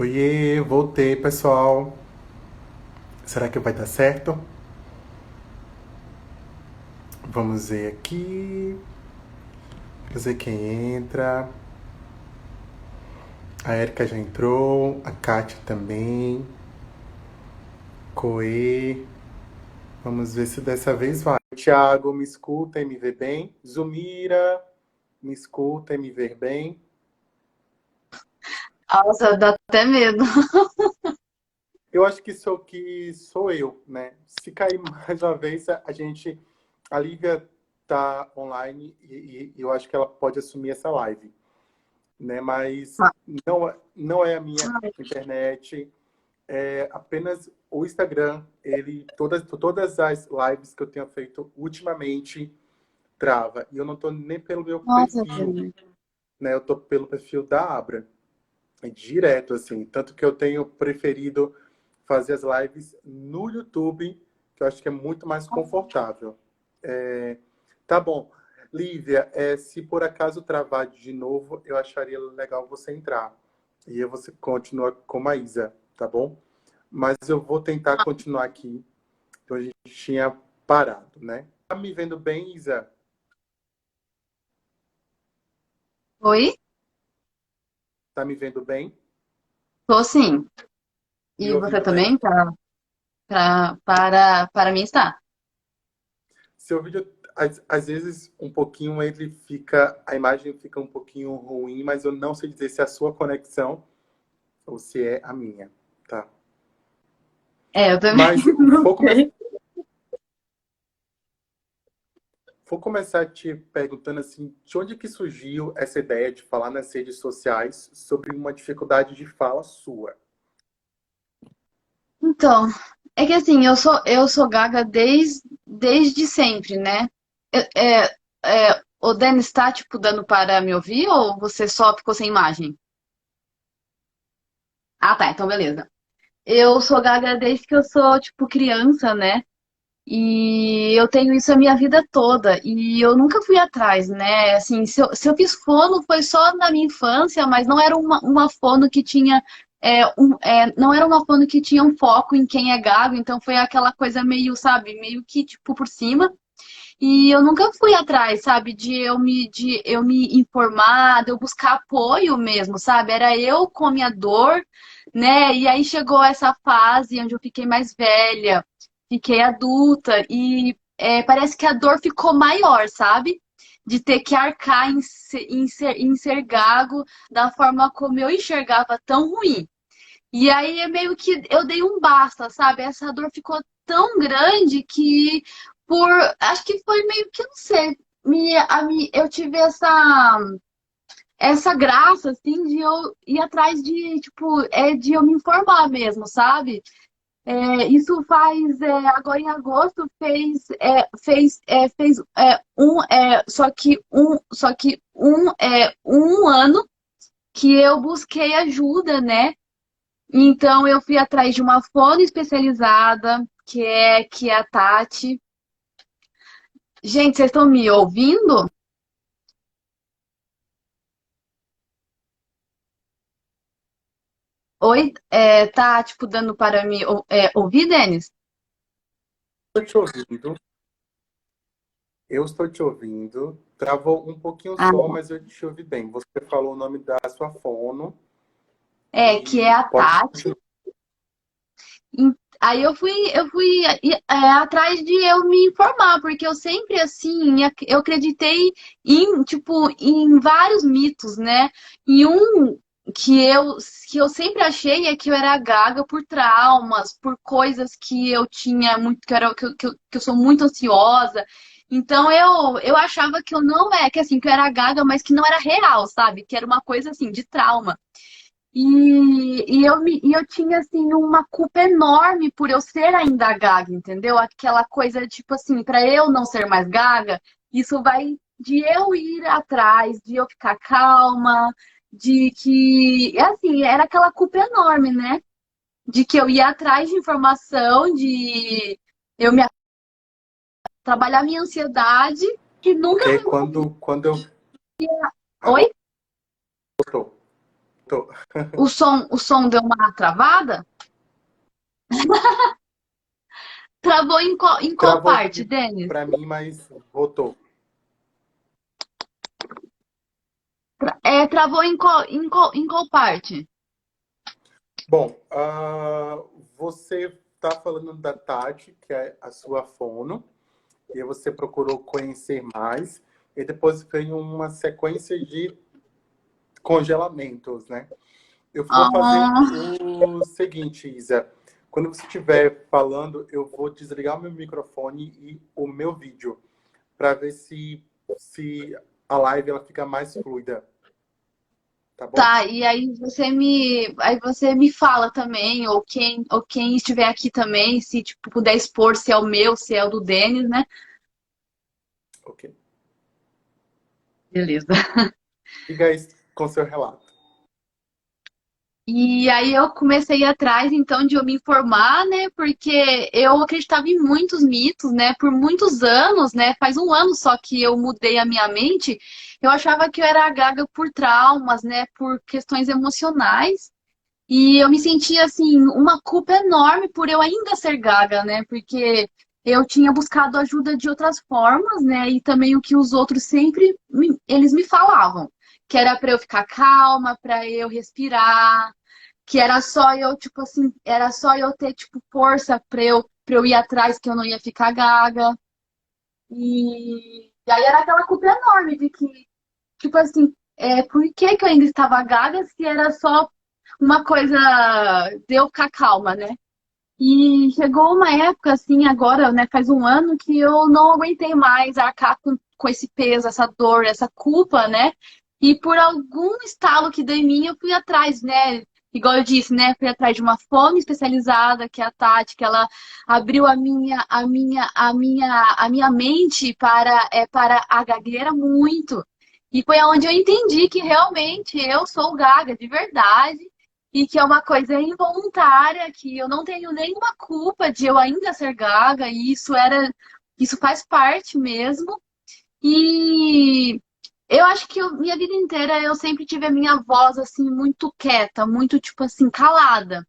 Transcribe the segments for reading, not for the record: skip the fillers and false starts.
Oiê, voltei, pessoal. Será que vai dar certo? Vamos ver aqui. Vamos ver quem entra. A Erika já entrou, a Kátia também. Coê. Vamos ver se dessa vez vai. Thiago, me escuta e me vê bem? Zumira, me escuta e me vê bem? Nossa, dá até medo. Eu acho que sou eu, né? Se cair mais uma vez, a Lívia tá online e eu acho que ela pode assumir essa live, né? Mas não é a minha internet, é apenas o Instagram. Todas as lives que eu tenho feito ultimamente trava. E eu não tô nem pelo meu Nossa, perfil, Fernanda. né? Eu tô pelo perfil da Abra. É direto, assim. Tanto que eu tenho preferido fazer as lives no YouTube, que eu acho que é muito mais confortável. Tá bom. Lívia, se por acaso travar de novo, eu acharia legal você entrar. E aí você continua com a Isa, tá bom? Mas eu vou tentar continuar aqui. Então a gente tinha parado, né? Tá me vendo bem, Isa? Oi? Tá me vendo bem? Tô sim. Me E você ouvindo bem? também? Para mim está. Seu vídeo, às vezes, um pouquinho ele fica, a imagem fica um pouquinho ruim, mas eu não sei dizer se é a sua conexão ou se é a minha, tá? É, eu também Mas não vou, come sei. vou começar te perguntando assim, de onde que surgiu essa ideia de falar nas redes sociais sobre uma dificuldade de fala sua? Então, é que assim, eu sou gaga desde sempre, né? É, o Denis está, tipo, dando para me ouvir ou você só ficou sem imagem? Ah, tá, então beleza. Eu sou gaga desde que eu sou, tipo, criança, né? E eu tenho isso a minha vida toda. E eu nunca fui atrás, né? Assim, se eu fiz fono foi só na minha infância, mas não era uma fono que tinha. Não era uma fono que tinha um foco em quem é gago, então foi aquela coisa meio, sabe, meio que tipo por cima. E eu nunca fui atrás, sabe, de eu me informar, de eu buscar apoio mesmo, sabe? Era eu com a minha dor, né? E aí chegou essa fase onde eu fiquei mais velha, fiquei adulta e parece que a dor ficou maior, sabe? De ter que arcar em ser gago da forma como eu enxergava tão ruim. E aí é meio que eu dei um basta, sabe? Essa dor ficou tão grande que por acho que foi meio que não sei, eu tive essa graça assim de eu ir atrás de tipo de eu me informar mesmo, sabe? Isso faz agora em agosto fez um ano que eu busquei ajuda, né? Então eu fui atrás de uma fono especializada, que é a Tati. Gente, vocês estão me ouvindo? Oi, tá tipo dando para me ouvir, Denis? Estou te ouvindo, eu estou te ouvindo. Travou um pouquinho Ah, só, mas eu te ouvi bem. Você falou o nome da sua fono que é e a pode Tati. continuar. Aí eu fui atrás de eu me informar, porque eu sempre assim, eu acreditei em vários mitos, né? E um que eu, que eu sempre achei é que eu era gaga por traumas, por coisas que eu tinha muito, que eu sou muito ansiosa. Então eu achava que eu não é, que assim, que eu era gaga, mas que não era real, sabe? Que era uma coisa assim de trauma. E eu tinha, assim, uma culpa enorme por eu ser ainda gaga, entendeu? Aquela coisa, tipo assim, para eu não ser mais gaga, isso vai de eu ir atrás, de eu ficar calma, de que, assim, era aquela culpa enorme, né? De que eu ia atrás de informação, de eu me trabalhar minha ansiedade, que nunca Que aí resolvi. quando eu. Oi? Agora voltou. Voltou. O som deu uma travada? Travou em qual Travou parte, aqui Denis? para mim, mas voltou. Travou em qual parte? Bom, você está falando da Tati, que é a sua fono, e aí você procurou conhecer mais, e depois veio uma sequência de congelamentos, né? Eu vou fazer Ah, o seguinte, Isa. Quando você estiver falando, eu vou desligar o meu microfone e o meu vídeo, para ver se a live ela fica mais fluida, tá bom? tá, e aí você me fala também, ou quem estiver aqui também, se tipo, puder expor se é o meu, se é o do Denis, né? Ok. Beleza. Siga aí com seu relato. E aí eu comecei a ir atrás, então, de eu me informar, né? Porque eu acreditava em muitos mitos, né? Por muitos anos, né? Faz um ano só que eu mudei a minha mente. Eu achava que eu era gaga por traumas, né? Por questões emocionais. E eu me sentia, assim, uma culpa enorme por eu ainda ser gaga, né? Porque eu tinha buscado ajuda de outras formas, né? E também o que os outros sempre eles me falavam, que era para eu ficar calma, para eu respirar, que era só eu, tipo assim, era só eu ter, tipo, força pra eu ir atrás, que eu não ia ficar gaga. E aí era aquela culpa enorme de que, tipo assim, por que que eu ainda estava gaga se era só uma coisa de eu ficar calma, né? E chegou uma época, assim, agora, né, faz um ano, que eu não aguentei mais arcar com esse peso, essa dor, essa culpa, né? E por algum estalo que deu em mim, eu fui atrás, né? Igual eu disse, né? Fui atrás de uma fono especializada, que é a Tati, que ela abriu a minha mente para a gagueira muito. E foi onde eu entendi que realmente eu sou gaga, de verdade, e que é uma coisa involuntária, que eu não tenho nenhuma culpa de eu ainda ser gaga, e isso faz parte mesmo. E eu acho que minha vida inteira eu sempre tive a minha voz assim muito quieta, muito tipo assim calada.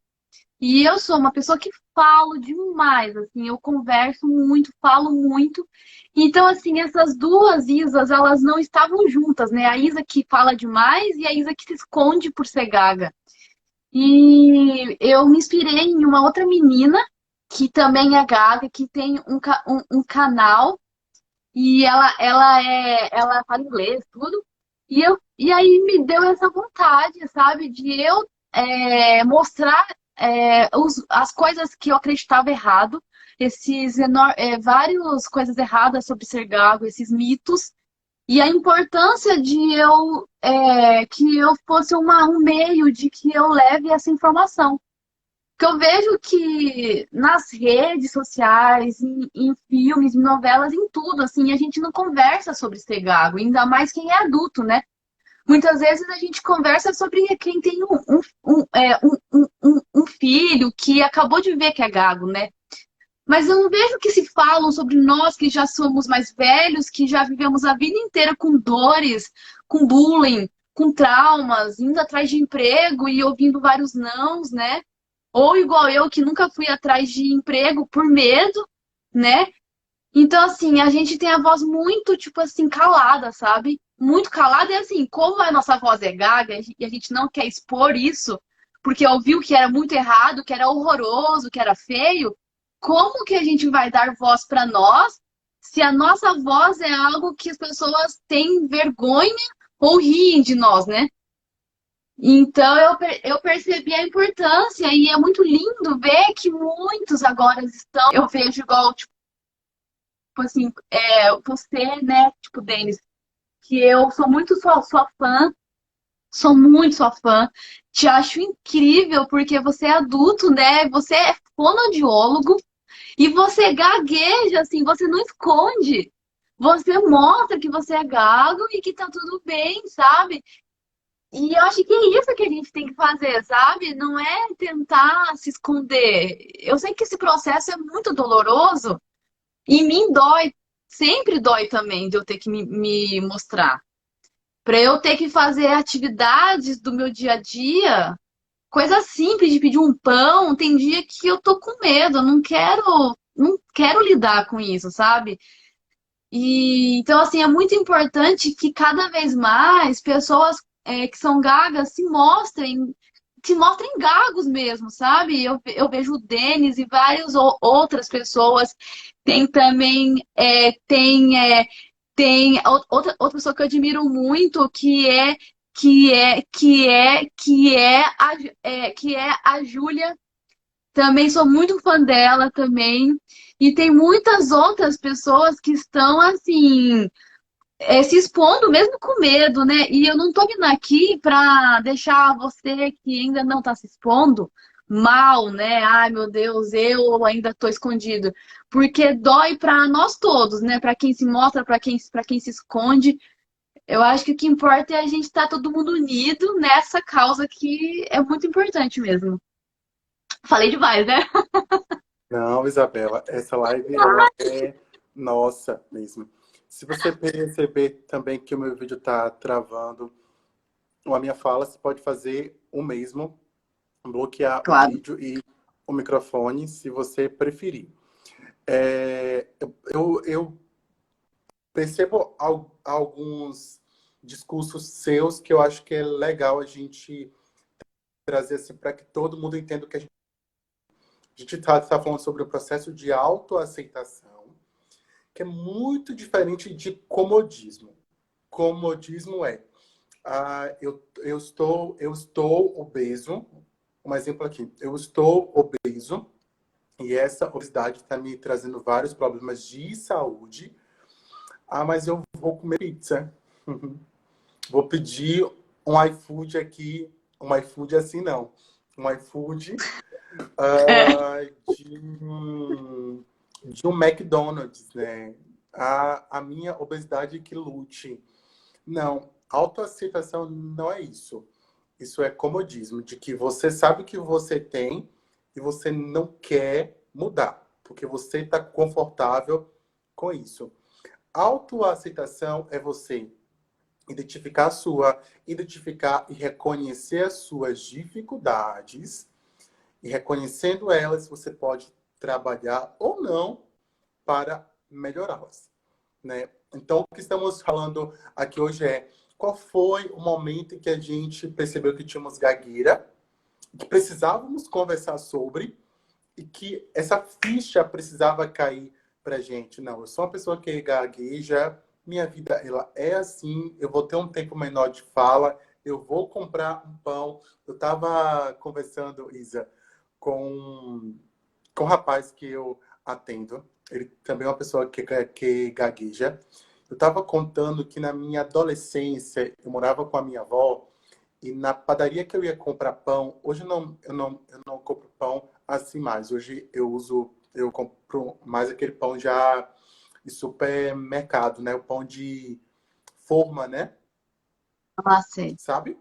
E eu sou uma pessoa que falo demais, assim, eu converso muito, falo muito. Então, assim, essas duas Isas, elas não estavam juntas, né? A Isa que fala demais e a Isa que se esconde por ser gaga. E eu me inspirei em uma outra menina que também é gaga, que tem um canal e ela fala inglês, tudo. E aí me deu essa vontade, sabe, de eu mostrar as coisas que eu acreditava errado, várias coisas erradas sobre ser gago, esses mitos. E a importância de que eu fosse um meio de que eu leve essa informação. Porque eu vejo que nas redes sociais, em filmes, em novelas, em tudo, assim, a gente não conversa sobre ser gago, ainda mais quem é adulto, né? Muitas vezes a gente conversa sobre quem tem um filho que acabou de ver que é gago, né? Mas eu não vejo que se falam sobre nós que já somos mais velhos, que já vivemos a vida inteira com dores, com bullying, com traumas, indo atrás de emprego e ouvindo vários nãos, né? Ou igual eu, que nunca fui atrás de emprego por medo, né? Então, assim, a gente tem a voz muito, tipo assim, calada, sabe? Muito calada. E assim, como a nossa voz é gaga e a gente não quer expor isso, porque ouviu que era muito errado, que era horroroso, que era feio, como que a gente vai dar voz para nós se a nossa voz é algo que as pessoas têm vergonha ou riem de nós, né? Então eu percebi a importância e é muito lindo ver que muitos agora estão. Eu vejo igual, tipo assim, você, né, tipo, Denis, que eu sou muito sua fã, sou muito sua fã, te acho incrível porque você é adulto, né? Você é fonoaudiólogo e você gagueja, assim, você não esconde. Você mostra que você é gago e que tá tudo bem, sabe? E eu acho que é isso que a gente tem que fazer, sabe? Não é tentar se esconder. Eu sei que esse processo é muito doloroso e me dói, sempre dói também de eu ter que me mostrar. para eu ter que fazer atividades do meu dia a dia, coisa simples de pedir um pão, tem dia que eu tô com medo, eu não quero lidar com isso, sabe? E então, assim, é muito importante que cada vez mais pessoas que são gagas se mostrem gagos mesmo, sabe? Eu vejo o Denis e várias outras pessoas. Tem também, outra pessoa que eu admiro muito, que é a Júlia. Também sou muito fã dela também. E tem muitas outras pessoas que estão assim, se expondo mesmo com medo, né? E eu não tô vindo aqui pra deixar você que ainda não tá se expondo mal, né? Ai, meu Deus, eu ainda tô escondido. Porque dói pra nós todos, né? Pra quem se mostra, para quem se esconde. Eu acho que o que importa é a gente estar todo mundo unido nessa causa que é muito importante mesmo. Falei demais, né? Não, Isabela, essa live ela é nossa mesmo. Se você perceber também que o meu vídeo está travando ou a minha fala, você pode fazer o mesmo, bloquear o Claro. vídeo e o microfone, se você preferir. Eu percebo alguns discursos seus que eu acho que é legal a gente trazer assim, para que todo mundo entenda o que a gente está falando sobre o processo de autoaceitação, que é muito diferente de comodismo. Comodismo é, eu estou obeso, um exemplo aqui, eu estou obeso e essa obesidade está me trazendo vários problemas de saúde. Mas eu vou comer pizza. Vou pedir um iFood aqui, um iFood assim não, um iFood É. de um McDonald's, né? A minha obesidade que lute. Não, autoaceitação não é isso. Isso é comodismo, de que você sabe que você tem e você não quer mudar, porque você está confortável com isso. Autoaceitação é você identificar e reconhecer as suas dificuldades, e reconhecendo elas, você pode trabalhar ou não para melhorá-las, né? Então, o que estamos falando aqui hoje é qual foi o momento em que a gente percebeu que tínhamos gagueira, que precisávamos conversar sobre e que essa ficha precisava cair para gente. Não, eu sou uma pessoa que gagueja, minha vida ela é assim, eu vou ter um tempo menor de fala, eu vou comprar um pão. Eu estava conversando, Isa, com um rapaz que eu atendo. Ele também é uma pessoa que gagueja. Eu estava contando que na minha adolescência eu morava com a minha avó e na padaria que eu ia comprar pão, hoje eu não compro pão assim mais. Hoje eu compro mais aquele pão já de supermercado, né? O pão de forma, né? Ah, sei, Sabe?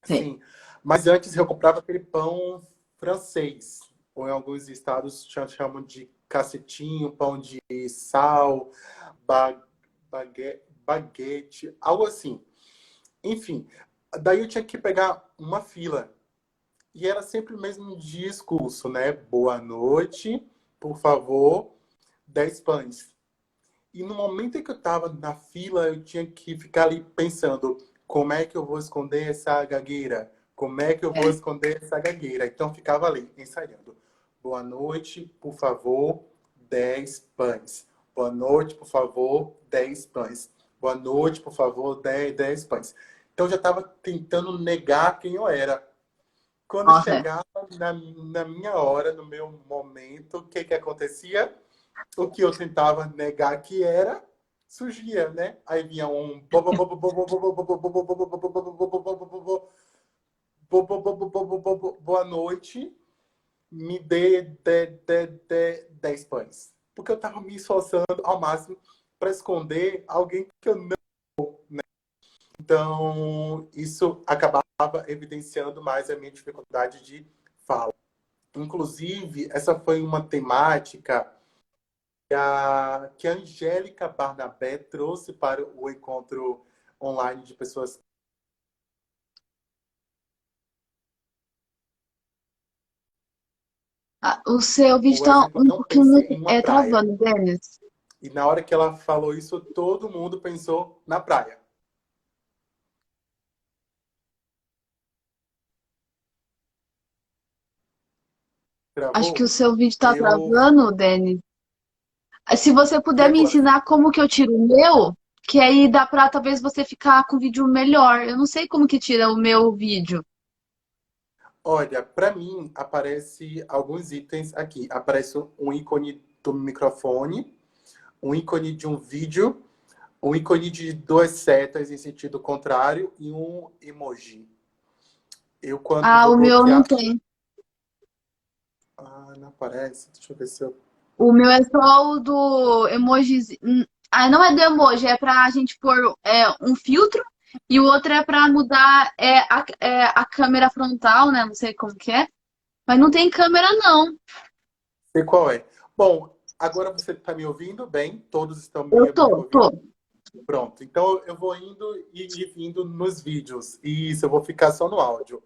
sei. Sim. Mas antes eu comprava aquele pão francês, ou em alguns estados chamam de cacetinho, pão de sal, ba- baguete, algo assim. Enfim, daí eu tinha que pegar uma fila. E era sempre o mesmo discurso, né? Boa noite, por favor, 10 pães. E no momento em que eu estava na fila, eu tinha que ficar ali pensando, como é que eu vou esconder essa gagueira? Como é que eu vou É. esconder essa gagueira? Então eu ficava ali, ensaiando. Boa noite, por favor, 10 pães. Boa noite, por favor, 10 pães. Boa noite, por favor, 10 pães. Então eu já estava tentando negar quem eu era. Quando Nossa, é. chegava na minha hora, no meu momento, o que que acontecia? O que eu tentava negar que era, surgia, né? Aí vinha um boa noite, me dê 10 pães. Porque eu tava me esforçando ao máximo para esconder alguém que eu não. Então, isso acabava evidenciando mais a minha dificuldade de fala. Inclusive, essa foi uma temática que a Angélica Barnabé trouxe para o encontro online de pessoas. Ah, o seu vídeo Por tá exemplo, um não pouquinho pense em uma praia. travando, Denis. E na hora que ela falou isso, todo mundo pensou na praia. Acho que o Gravou? seu vídeo tá Eu. travando, Denis. Se você E puder me agora? ensinar como que eu tiro o meu, que aí dá pra talvez você ficar com o vídeo melhor. Eu não sei como que tira o meu vídeo. Olha, para mim aparece alguns itens aqui. Aparece um ícone do microfone, um ícone de um vídeo, um ícone de duas setas em sentido contrário e um emoji. Eu, quando Ah, vou o meu não bloquear. tem. Ah, não aparece. Deixa eu ver se eu. O meu é só o do emoji. Ah, não é do emoji, é pra gente pôr um filtro e o outro é pra mudar a câmera frontal, né? Não sei como que é. Mas não tem câmera, não. Sei qual é. Bom, agora você está me ouvindo bem? Todos estão Eu me tô, ouvindo? tô. Pronto. Então eu vou indo e vindo nos vídeos. Isso, eu vou ficar só no áudio.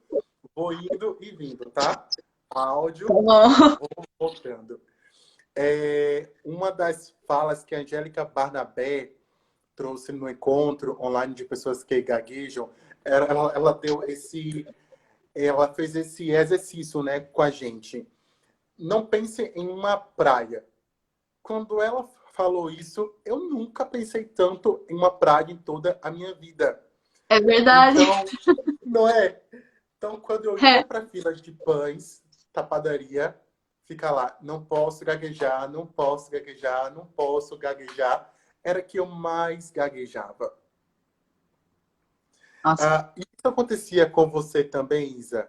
Vou indo e vindo, tá? Tá Áudio, bom. vou voltando. Uma das falas que a Angélica Barnabé trouxe no encontro online de pessoas que gaguejam, ela deu ela fez esse exercício, né, com a gente. Não pense em uma praia. Quando ela falou isso, eu nunca pensei tanto em uma praia em toda a minha vida. É verdade. Então, não é? Então, quando eu ia É, para filas de pães, da padaria, fica lá, não posso gaguejar, não posso gaguejar, não posso gaguejar. Era que eu mais gaguejava. nossa. Ah, isso acontecia com você também, Isa?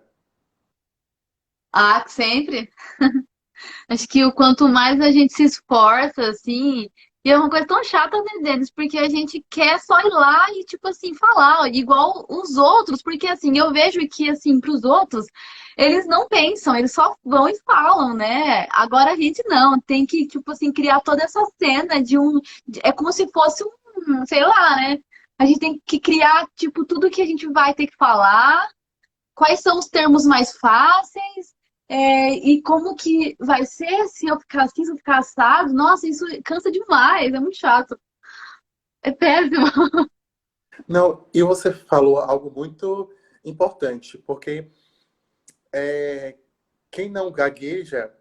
Ah, sempre. Acho que o quanto mais a gente se esforça, assim, e é uma coisa tão chata, né, Denis? Porque a gente quer só ir lá e, tipo assim, falar, ó, igual os outros, porque, assim, eu vejo que, assim, pros outros, eles não pensam, eles só vão e falam, né? Agora a gente não, tem que, tipo assim, criar toda essa cena é como se fosse sei lá, né? A gente tem que criar, tipo, tudo que a gente vai ter que falar, quais são os termos mais fáceis, e como que vai ser se eu ficar assim, se eu ficar assado. Nossa, isso cansa demais, é muito chato. É péssimo. Não, e você falou algo muito importante, porque é, quem não gagueja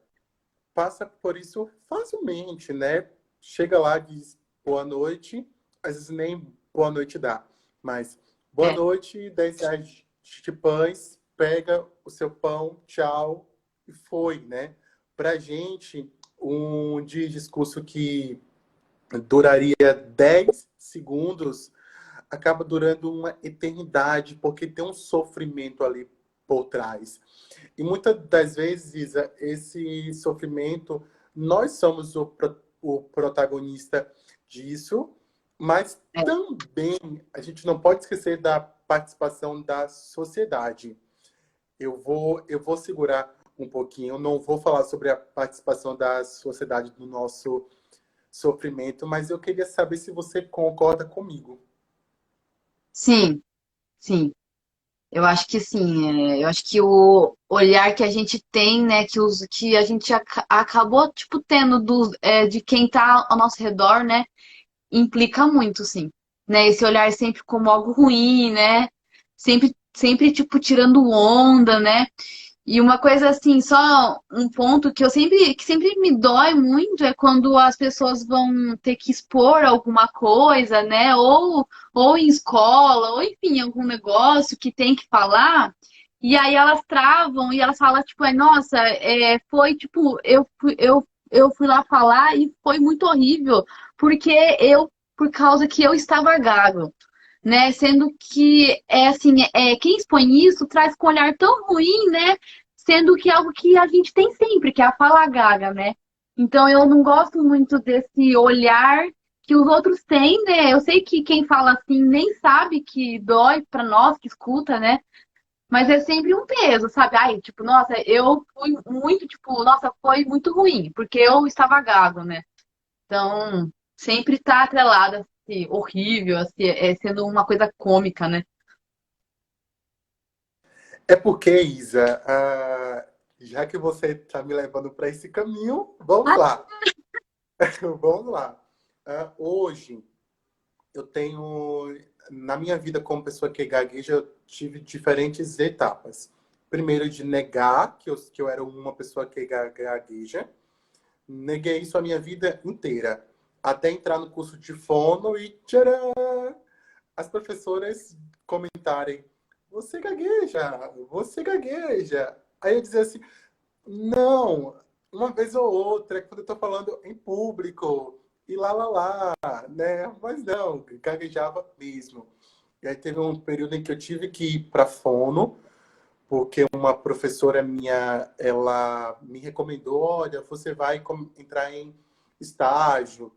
passa por isso facilmente, né? Chega lá, diz boa noite, às vezes nem boa noite dá, mas boa É, noite, 10 reais de pães, pega o seu pão, tchau, e foi, né? Pra gente, um discurso que duraria 10 segundos acaba durando uma eternidade, porque tem um sofrimento ali por trás. E muitas das vezes, Isa, esse sofrimento, nós somos o protagonista disso, mas é. também a gente não pode esquecer da participação da sociedade. Eu vou segurar um pouquinho, não vou falar sobre a participação da sociedade no nosso sofrimento, mas eu queria saber se você concorda comigo. Sim, sim. Eu acho que sim. Eu acho que o olhar que a gente tem, né, que a gente acabou, tipo, tendo de quem tá ao nosso redor, né, implica muito, sim. Né? Esse olhar sempre como algo ruim, né? Sempre, tipo, tirando onda, né? E uma coisa assim, só um ponto que sempre me dói muito é quando as pessoas vão ter que expor alguma coisa, né? Ou em escola, ou enfim, algum negócio que tem que falar, e aí elas travam e elas falam, tipo, nossa, foi tipo, eu fui lá falar e foi muito horrível, porque por causa que eu estava gago. Né? Sendo que assim, quem expõe isso traz com um olhar tão ruim, né? Sendo que é algo que a gente tem sempre, que é a fala gaga, né? Então eu não gosto muito desse olhar que os outros têm, né? Eu sei que quem fala assim nem sabe que dói pra nós que escuta, né? Mas é sempre um peso, sabe? Ai, tipo, nossa, eu fui muito, tipo, nossa, foi muito ruim, porque eu estava gago, né? Então, sempre tá atrelada. horrível, assim, sendo uma coisa cômica, né? É porque, Isa, já que você está me levando para esse caminho, vamos Ah, lá. Vamos lá. Hoje, eu tenho, na minha vida como pessoa que gagueja, eu tive diferentes etapas. Primeiro, de negar que eu era uma pessoa que gagueja. Neguei isso a minha vida inteira. Até entrar no curso de fono e tcharam! As professoras comentarem: você gagueja, você gagueja. Aí eu dizia assim: não, uma vez ou outra, quando eu tô falando em público, e lá, né? Mas não, gaguejava mesmo. E aí teve um período em que eu tive que ir para fono, porque uma professora minha, ela me recomendou, olha, você vai entrar em estágio,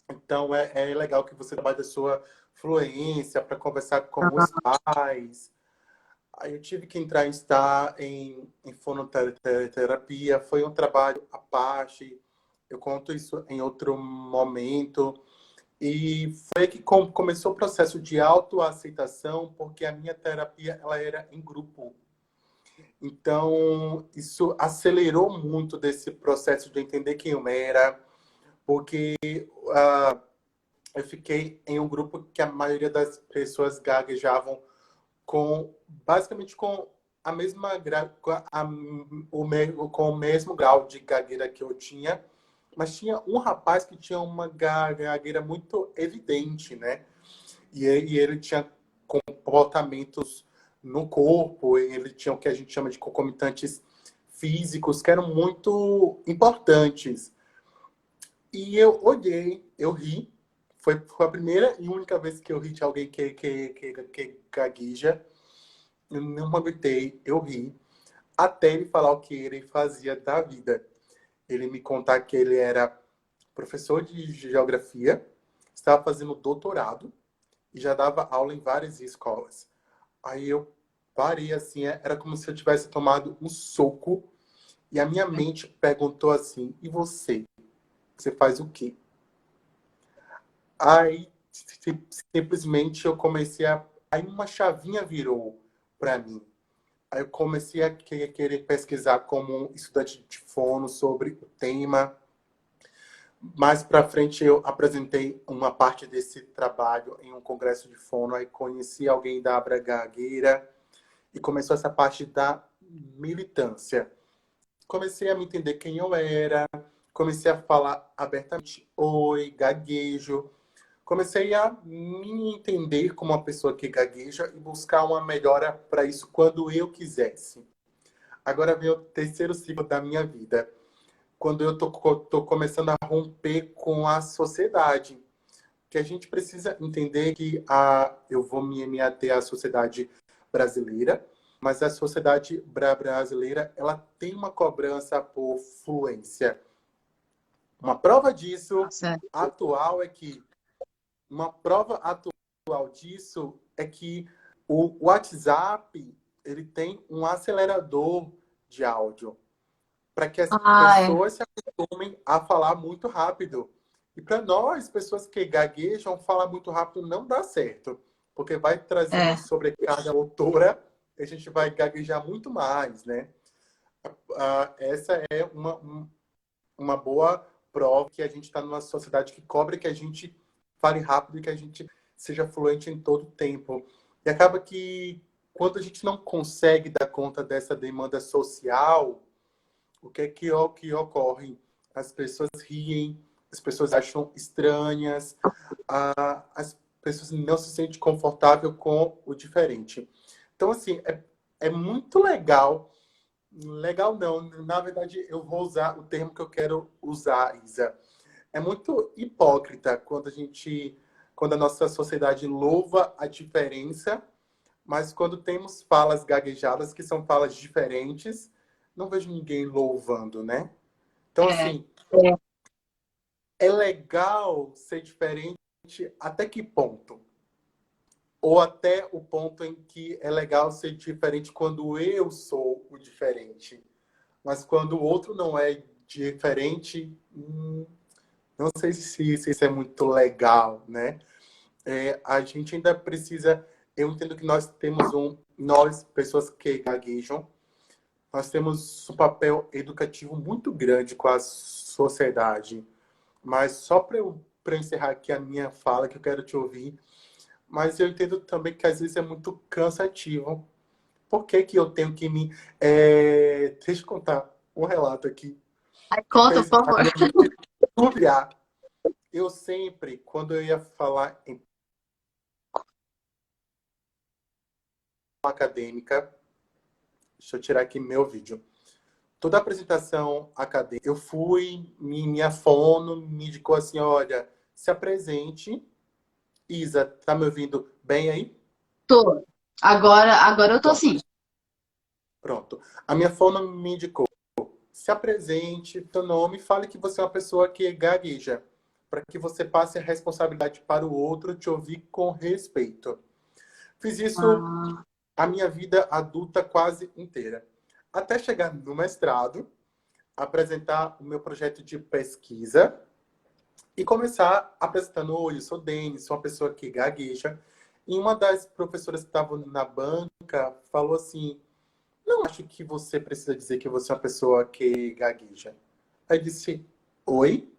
então é legal que você trabalhe a sua fluência para conversar com os pais. Aí eu tive que entrar em fonoterapia, foi um trabalho à parte, eu conto isso em outro momento. E foi aí que começou o processo de autoaceitação, porque a minha terapia ela era em grupo. Então, isso acelerou muito desse processo de entender quem eu era, porque eu fiquei em um grupo que a maioria das pessoas gaguejavam basicamente com a mesma com o mesmo grau de gagueira que eu tinha, mas tinha um rapaz que tinha uma gagueira muito evidente, né? E ele tinha comportamentos no corpo, ele tinha o que a gente chama de concomitantes físicos que eram muito importantes. E eu olhei, eu ri. Foi a primeira e única vez que eu ri de alguém que gagueja. Eu não aguentei, eu ri. Até ele falar o que ele fazia da vida. Ele me contar que ele era professor de geografia, estava fazendo doutorado e já dava aula em várias escolas. Aí eu parei assim, era como se eu tivesse tomado um soco e a minha mente perguntou assim: e você? Você faz o quê? Aí simplesmente eu comecei a. Aí uma chavinha virou para mim. Aí eu comecei a querer pesquisar como um estudante de fono sobre o tema. Mais para frente eu apresentei uma parte desse trabalho em um congresso de fono. Aí conheci alguém da Abra Gagueira e começou essa parte da militância. Comecei a me entender quem eu era, comecei a falar abertamente oi, gaguejo. Comecei a me entender como uma pessoa que gagueja e buscar uma melhora para isso quando eu quisesse. Agora vem o terceiro ciclo da minha vida, quando eu tô começando a romper com a sociedade, que a gente precisa entender que eu vou me ater à sociedade brasileira, mas a sociedade brasileira ela tem uma cobrança por fluência. Uma prova disso nossa, atual é que uma prova atual disso é que o WhatsApp ele tem um acelerador de áudio para que as é. pessoas se acostumem a falar muito rápido. E para nós, pessoas que gaguejam, falar muito rápido não dá certo, porque vai trazer uma É, sobrecarga motora e a gente vai gaguejar muito mais, né? Essa é uma boa prova que a gente está numa sociedade que cobra que a gente fale rápido e que a gente seja fluente em todo o tempo. E acaba que quando a gente não consegue dar conta dessa demanda social, o que é que ocorre? As pessoas riem, as pessoas acham estranhas, as pessoas não se sentem confortável com o diferente. Então, assim, é muito legal. Legal não, na verdade eu vou usar o termo que eu quero usar, Isa. É muito hipócrita quando a nossa sociedade louva a diferença, mas quando temos falas gaguejadas, que são falas diferentes, não vejo ninguém louvando, né? Então, é, assim, é legal ser diferente até que ponto? Ou até o ponto em que é legal ser diferente quando eu sou o diferente. Mas quando o outro não é diferente, não sei se isso é muito legal, né? A gente ainda precisa... Eu entendo que nós temos nós, pessoas que gaguejam, nós temos um papel educativo muito grande com a sociedade. Mas só para eu encerrar aqui a minha fala, que eu quero te ouvir, mas eu entendo também que às vezes é muito cansativo. Por que que eu tenho que me... Deixa eu contar um relato aqui, Ai, que conta, fez por a favor. minha mente turbiar. Eu sempre, quando eu ia falar em acadêmica, deixa eu tirar aqui meu vídeo. Toda apresentação acadêmica, eu fui, minha fono me indicou assim, olha, se apresente. Isa, tá me ouvindo bem aí? Tô. Agora eu tô Pronto, sim. pronto. A minha fono me indicou, se apresente, seu nome, fale que você é uma pessoa que gagueja, para que você passe a responsabilidade para o outro te ouvir com respeito. Fiz isso Ah, a minha vida adulta quase inteira. Até chegar no mestrado, apresentar o meu projeto de pesquisa e começar apresentando, oi, eu sou Denis, sou uma pessoa que gagueja. E uma das professoras que estavam na banca falou assim, não acho que você precisa dizer que você é uma pessoa que gagueja. Aí disse, oi?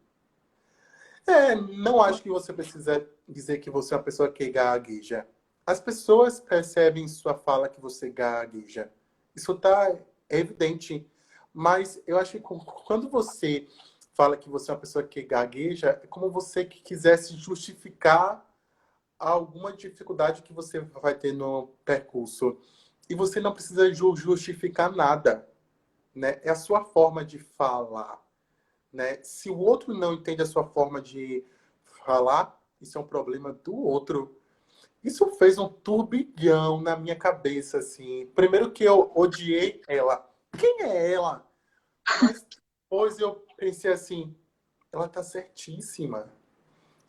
Não acho que você precisa dizer que você é uma pessoa que gagueja. As pessoas percebem em sua fala que você gagueja. Isso tá evidente. Mas eu acho que quando você fala que você é uma pessoa que gagueja, é como você que quisesse justificar alguma dificuldade que você vai ter no percurso. E você não precisa justificar nada, né? É a sua forma de falar, né? Se o outro não entende a sua forma de falar, isso é um problema do outro. Isso fez um turbilhão na minha cabeça, assim. Primeiro que eu odiei ela. Quem é ela? Mas depois eu pensei assim, ela tá certíssima.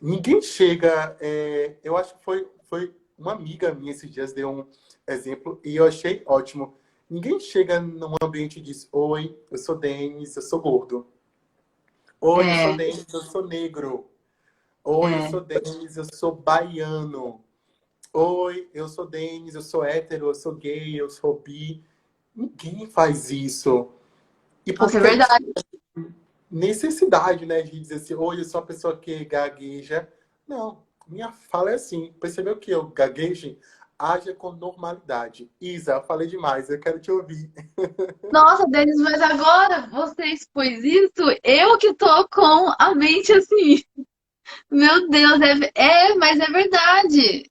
Ninguém chega... eu acho que foi uma amiga minha esses dias deu um exemplo e eu achei ótimo. Ninguém chega num ambiente e diz, oi, eu sou Denis, eu sou gordo. Oi, eu sou é, Denis, eu sou negro. Oi, eu é. sou Denis, eu sou baiano. Oi, eu sou Denis, eu sou hétero, eu sou gay, eu sou bi. Ninguém faz isso. E Nossa, é porque a gente verdade. tem necessidade, né, de dizer assim, oi, eu sou uma pessoa que gagueja. Não, minha fala é assim. Percebeu que eu gagueje? Haja com normalidade. Isa, eu falei demais, eu quero te ouvir. Nossa, Denis, mas agora você expôs isso, eu que tô com a mente assim. Meu Deus, mas é verdade.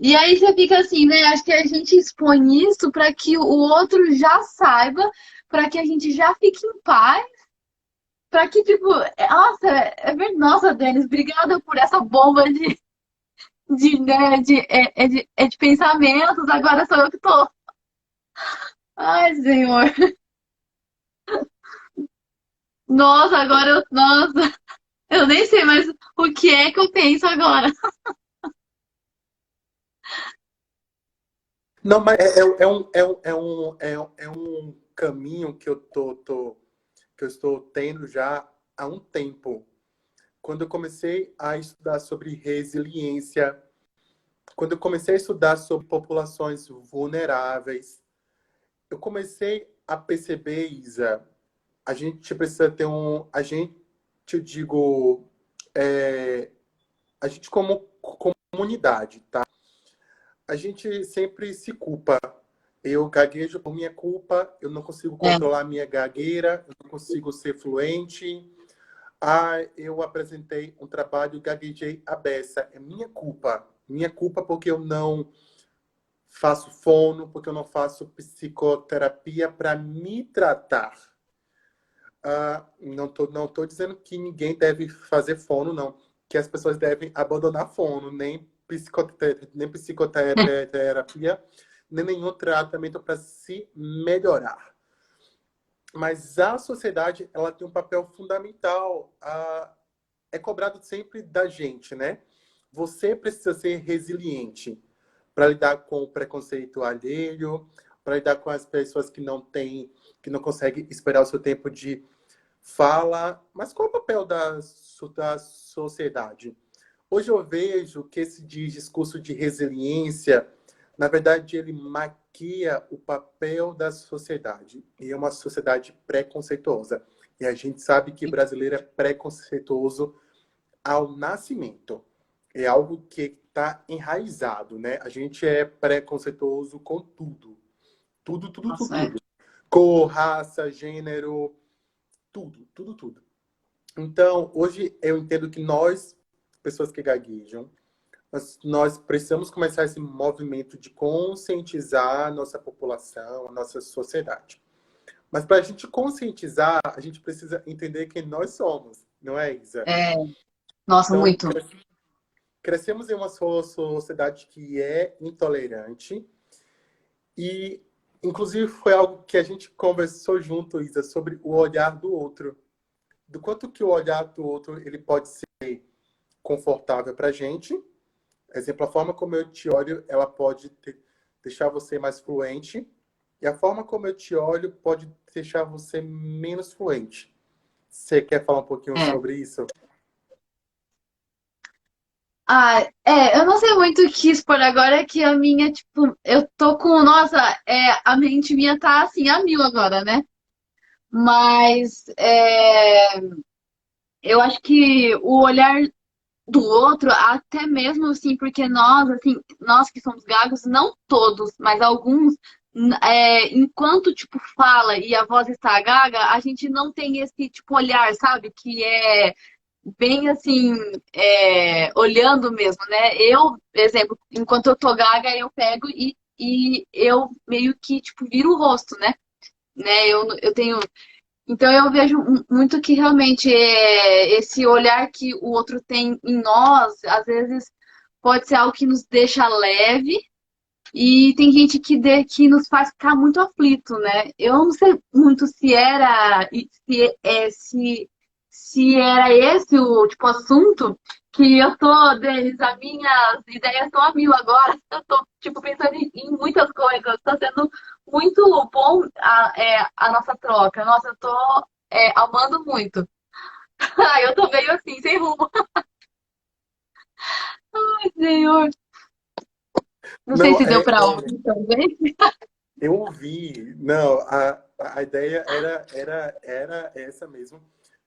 E aí você fica assim, né? Acho que a gente expõe isso para que o outro já saiba, para que a gente já fique em paz, para que, tipo, nossa, é verdade. Nossa, Denis, obrigada por essa bomba de pensamentos. Agora sou eu que tô. Ai, Senhor. Nossa, nossa, eu nem sei mais o que é que eu penso agora. Não, mas é um caminho que eu que eu estou tendo já há um tempo. Quando eu comecei a estudar sobre resiliência, quando eu comecei a estudar sobre populações vulneráveis, eu comecei a perceber, Isa, a gente precisa ter eu digo, a gente como comunidade, tá? A gente sempre se culpa. Eu gaguejo por minha culpa, eu não consigo É, controlar a minha gagueira, eu não consigo ser fluente. Eu apresentei um trabalho e gaguejei a beça. É minha culpa. Minha culpa porque eu não faço fono, porque eu não faço psicoterapia para me tratar. Não tô dizendo que ninguém deve fazer fono, não. Que as pessoas devem abandonar fono, nem psicoterapia, nem nenhum tratamento para se melhorar. Mas a sociedade, ela tem um papel fundamental. É cobrado sempre da gente, né? Você precisa ser resiliente para lidar com o preconceito alheio, para lidar com as pessoas que não conseguem esperar o seu tempo de fala. Mas qual é o papel da sociedade? Hoje eu vejo que esse discurso de resiliência, na verdade, ele maquia o papel da sociedade. E é uma sociedade preconceituosa. E a gente sabe que brasileiro é preconceituoso ao nascimento. É algo que está enraizado, né? A gente é preconceituoso com tudo. Tudo, tudo, tudo, Nossa, é. tudo. Cor, raça, gênero, tudo, tudo, tudo. Então, hoje eu entendo que nós, pessoas que gaguejam, nós precisamos começar esse movimento de conscientizar a nossa população, a nossa sociedade. Mas para a gente conscientizar, a gente precisa entender quem nós somos, não é, Isa? É, nossa, Então, muito. crescemos em uma sociedade que é intolerante e, inclusive, foi algo que a gente conversou junto, Isa, sobre o olhar do outro. Do quanto que o olhar do outro ele pode ser confortável para a gente. Exemplo, a forma como eu te olho, ela pode deixar você mais fluente. E a forma como eu te olho pode deixar você menos fluente. Você quer falar um pouquinho É. sobre isso? Ah, eu não sei muito o que expor agora, que a minha, tipo, eu tô com, nossa, a mente minha tá assim, a mil agora, né? Mas eu acho que o olhar do outro, até mesmo assim, porque nós, assim, nós que somos gagos, não todos, mas alguns, enquanto, tipo, fala e a voz está gaga, a gente não tem esse, tipo, olhar, sabe? Que é bem assim, olhando mesmo, né? Eu, por exemplo, enquanto eu tô gaga, eu pego e eu meio que, tipo, viro o rosto, né? Eu tenho. Então eu vejo muito que realmente esse olhar que o outro tem em nós, às vezes pode ser algo que nos deixa leve, e tem gente que nos faz ficar muito aflito, né? Eu não sei muito se era se era esse o tipo assunto que eu tô, Denis, as minhas ideias estão a mil agora. Eu tô tipo pensando em muitas coisas. Tá sendo muito bom a nossa troca. Nossa, eu tô amando muito. Eu tô meio assim, sem rumo. Ai, Senhor. Não sei Não, se deu pra ouvir também. eu ouvi. Não, a ideia era essa mesmo.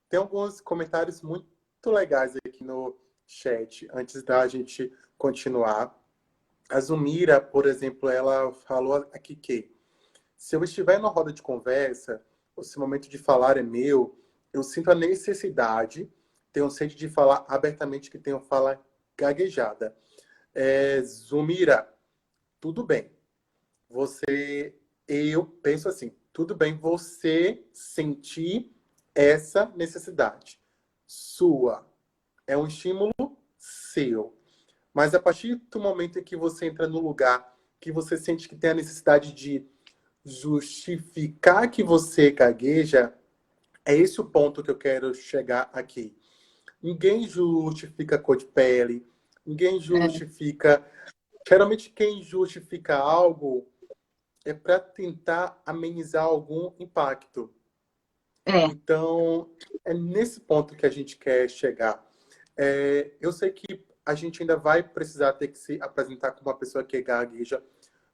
Tem alguns comentários muito legais aqui no chat, antes da gente continuar. A Zumira, por exemplo, ela falou aqui que se eu estiver na roda de conversa, ou se o momento de falar é meu, eu sinto a necessidade, tenho sede de falar abertamente que tenho fala gaguejada. Zumira, tudo bem. Eu penso assim, tudo bem você sentir essa necessidade sua. É um estímulo seu. Mas a partir do momento em que você entra no lugar que você sente que tem a necessidade de justificar que você gagueja, é esse o ponto que eu quero chegar aqui. Ninguém justifica cor de pele, ninguém justifica. Geralmente, quem justifica algo é para tentar amenizar algum impacto. É, Então, é nesse ponto que a gente quer chegar. Eu sei que a gente ainda vai precisar ter que se apresentar como uma pessoa que gagueja,